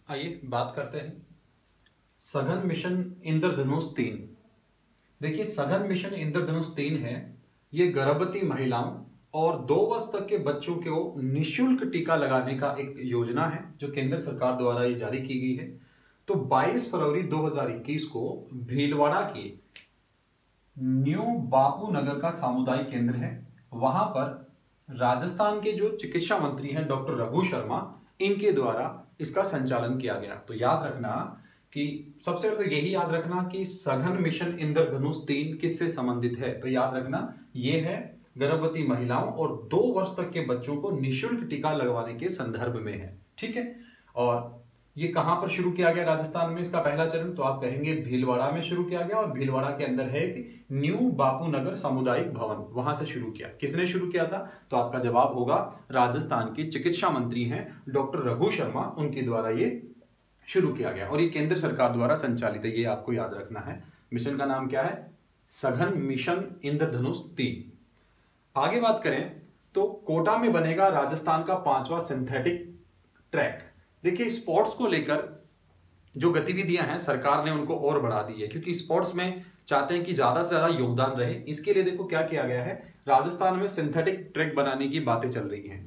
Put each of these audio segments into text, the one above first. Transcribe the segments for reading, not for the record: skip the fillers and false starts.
आइए बात करते हैं सघन मिशन इंद्रधनुष 3। देखिए, सघन मिशन इंद्रधनुष 3 है। ये गर्भवती महिलाओं और 2 वर्ष तक के बच्चों को निःशुल्क टीका लगाने का एक योजना है जो केंद्र सरकार द्वारा ये जारी की गई है। तो 22 फरवरी 2021 को भीलवाड़ा के न्यू बापू नगर का सामुदायिक केंद्र है, वहां पर राजस्थान के जो चिकित्सा मंत्री हैं डॉक्टर रघु शर्मा, इनके द्वारा इसका संचालन किया गया। तो याद रखना कि सबसे पहले तो यही याद रखना कि सघन मिशन इंद्रधनुष 3 किससे संबंधित है। तो याद रखना ये है गर्भवती महिलाओं और 2 वर्ष तक के बच्चों को निःशुल्क टीका लगवाने के संदर्भ में है। ठीक है, और ये कहां पर शुरू किया गया राजस्थान में इसका पहला चरण, तो आप कहेंगे भीलवाड़ा में शुरू किया गया। और भीलवाड़ा के अंदर है एक न्यू बापू नगर सामुदायिक भवन, वहां से शुरू किया। किसने शुरू किया था? तो आपका जवाब होगा राजस्थान के चिकित्सा मंत्री हैं डॉक्टर रघु शर्मा, उनके द्वारा ये शुरू किया गया और ये केंद्र सरकार द्वारा संचालित है। ये आपको याद रखना है। मिशन का नाम क्या है? सघन मिशन इंद्रधनुष 3। आगे बात करें तो कोटा में बनेगा राजस्थान का 5वां सिंथेटिक ट्रैक। देखिए, स्पोर्ट्स को लेकर जो गतिविधियां हैं सरकार ने उनको और बढ़ा दी है, क्योंकि स्पोर्ट्स में चाहते हैं कि ज्यादा से ज्यादा योगदान रहे। इसके लिए देखो क्या किया गया है, राजस्थान में सिंथेटिक ट्रैक बनाने की बातें चल रही हैं।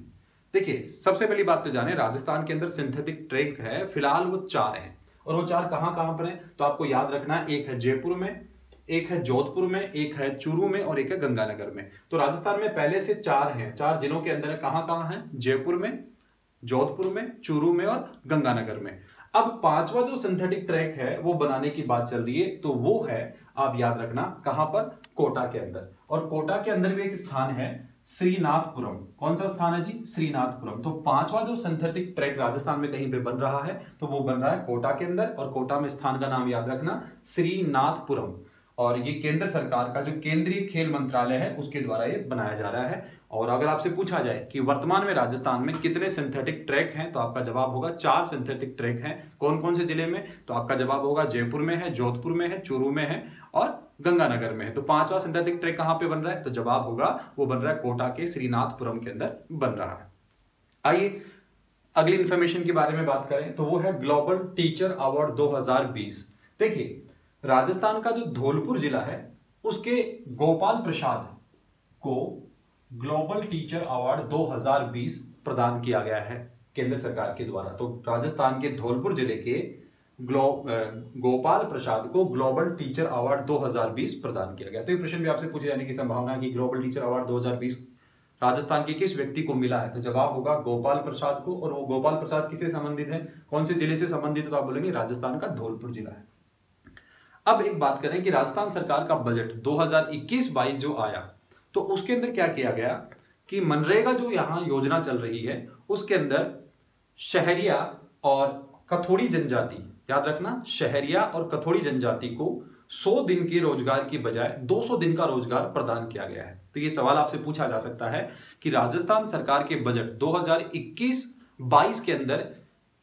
देखिए, सबसे पहली बात तो जाने राजस्थान के अंदर सिंथेटिक ट्रैक है, फिलहाल वो 4 हैं। और वो 4 कहां कहां पर हैं? तो आपको याद रखना है, एक है जयपुर में, एक है जोधपुर में, एक है चूरू में और एक है गंगानगर में। तो राजस्थान में पहले से 4 हैं, 4 जिलों के अंदर कहां कहां है? जयपुर में, जोधपुर में, चूरू में और गंगानगर में। अब 5वां जो सिंथेटिक ट्रैक है वो बनाने की बात चल रही है, तो वो है, आप याद रखना, कहां पर? कोटा के अंदर। और कोटा के अंदर भी एक स्थान है श्रीनाथपुरम। कौन सा स्थान है जी? श्रीनाथपुरम। तो 5वां जो सिंथेटिक ट्रैक राजस्थान में कहीं पे बन रहा है तो वो बन रहा है कोटा के अंदर, और कोटा में स्थान का नाम याद रखना, श्रीनाथपुरम। और ये केंद्र सरकार का जो केंद्रीय खेल मंत्रालय है उसके द्वारा ये बनाया जा रहा है। और अगर आपसे पूछा जाए कि वर्तमान में राजस्थान में कितने सिंथेटिक ट्रैक हैं, तो आपका जवाब होगा 4 सिंथेटिक ट्रैक हैं। कौन कौन से जिले में? तो आपका जवाब होगा जयपुर में है, जोधपुर में है, चूरू में है और गंगानगर में है। तो 5वां सिंथेटिक ट्रैक कहां पे बन रहा है? तो जवाब होगा वो बन रहा है कोटा के श्रीनाथपुरम के अंदर बन रहा है। आइए अगली इंफॉर्मेशन के बारे में बात करें तो वो है ग्लोबल टीचर अवार्ड 2020। देखिए, राजस्थान का जो धौलपुर जिला है उसके गोपाल प्रसाद को ग्लोबल टीचर अवार्ड 2020 प्रदान किया गया है केंद्र सरकार के द्वारा। तो राजस्थान के धौलपुर जिले के गोपाल प्रसाद को ग्लोबल टीचर अवार्ड 2020 प्रदान किया गया। तो ये प्रश्न भी आपसे पूछे जाने की संभावना है कि ग्लोबल टीचर अवार्ड 2020 राजस्थान के किस व्यक्ति को मिला है। तो जवाब होगा गोपाल प्रसाद को। और वो गोपाल प्रसाद किससे संबंधित है, कौन से जिले से संबंधित है? तो आप बोलेंगे राजस्थान का धौलपुर जिला है। अब एक बात करें कि राजस्थान सरकार का बजट 2021-22 जो आया तो उसके अंदर क्या किया गया कि मनरेगा जो यहां योजना चल रही है उसके अंदर शहरिया और कथोड़ी जनजाति, याद रखना, शहरिया और कथोड़ी जनजाति को 100 दिन के रोजगार की बजाय 200 दिन का रोजगार प्रदान किया गया है। तो ये सवाल आपसे पूछा जा सकता है कि राजस्थान सरकार के बजट 2021-22 के अंदर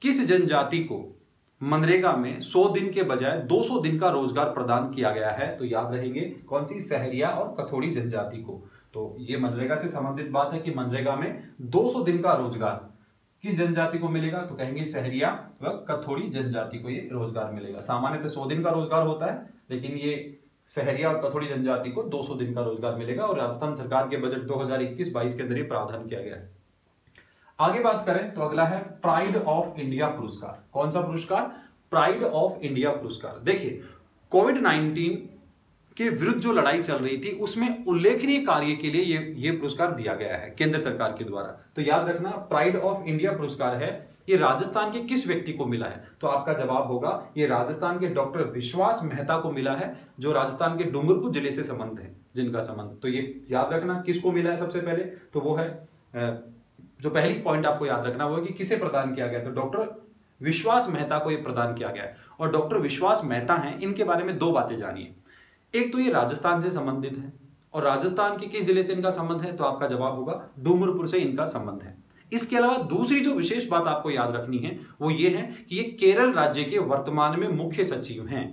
किस जनजाति को मनरेगा में 100 दिन के बजाय 200 दिन का रोजगार प्रदान किया गया है? तो याद रहेंगे कौन सी? सहरिया और कथोड़ी जनजाति को। तो ये मनरेगा से संबंधित बात है कि मनरेगा में 200 दिन का रोजगार किस जनजाति को मिलेगा? तो कहेंगे सहरिया व कथोड़ी जनजाति को ये रोजगार मिलेगा। सामान्यतः 100 दिन का रोजगार होता है, लेकिन ये सहरिया और कथोड़ी जनजाति को 200 दिन का रोजगार मिलेगा। और राजस्थान सरकार के बजट 2021-22 के अंदर ये प्रावधान किया गया है। आगे बात करें तो अगला है प्राइड ऑफ इंडिया पुरस्कार। कौन सा पुरस्कार? प्राइड ऑफ इंडिया पुरस्कार। देखिए, कोविड-19 के विरुद्ध जो लड़ाई चल रही थी उसमें उल्लेखनीय कार्य के लिए ये पुरस्कार दिया गया है केंद्र सरकार के द्वारा। तो याद रखना, प्राइड ऑफ इंडिया पुरस्कार है, ये राजस्थान के किस व्यक्ति को मिला है? तो आपका जवाब होगा ये राजस्थान के डॉक्टर विश्वास मेहता को मिला है, जो राजस्थान के डूंगरपुर जिले से संबंध है, जिनका संबंध। तो ये याद रखना किसको मिला है सबसे पहले, तो वो है जो पहली पॉइंट आपको याद रखना वो है कि किसे प्रदान किया गया। तो डॉक्टर विश्वास मेहता को ये प्रदान किया गया है। और डॉक्टर विश्वास मेहता हैं, इनके बारे में 2 बातें जानिए। एक तो ये राजस्थान से संबंधित है, और राजस्थान के किस जिले से इनका संबंध है? तो आपका जवाब होगा डूंगरपुर से इनका संबंध है। इसके अलावा दूसरी जो विशेष बात आपको याद रखनी है वो ये है कि ये केरल राज्य के वर्तमान में मुख्य सचिव हैं।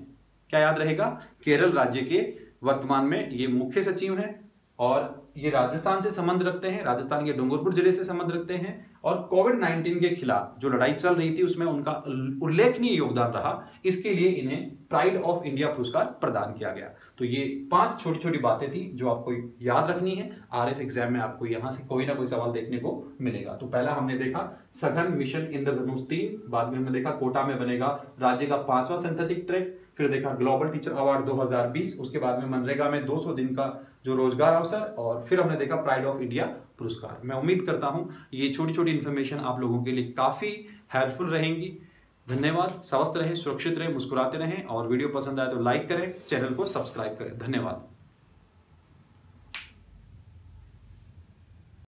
क्या याद रहेगा? केरल राज्य के वर्तमान में ये मुख्य सचिव हैं और ये राजस्थान से संबंध रखते हैं, राजस्थान के डूंगरपुर जिले से संबंध रखते हैं और कोविड-19 के खिलाफ जो लड़ाई चल रही थी उसमें उनका उल्लेखनीय योगदान रहा, इसके लिए इन्हें प्राइड ऑफ इंडिया पुरस्कार प्रदान किया गया। तो ये 5 छोटी छोटी बातें थी जो आपको याद रखनी है। आरएस एग्जाम में आपको यहां से कोई ना कोई सवाल देखने को मिलेगा। तो पहला हमने देखा सघन मिशन इंद्रधनुष 3, बाद में हमने देखा कोटा में बनेगा राज्य का 5वां सिंथेटिक ट्रैक, फिर देखा ग्लोबल टीचर अवार्ड 2020, उसके बाद में मनरेगा में 200 दिन का जो रोजगार अवसर, और फिर हमने देखा प्राइड ऑफ इंडिया पुरस्कार। मैं उम्मीद करता हूं ये छोटी छोटी इन्फॉर्मेशन आप लोगों के लिए काफी हेल्पफुल रहेंगी। धन्यवाद। स्वस्थ रहें, सुरक्षित रहें, मुस्कुराते रहें और वीडियो पसंद आए तो लाइक करें, चैनल को सब्सक्राइब करें। धन्यवाद।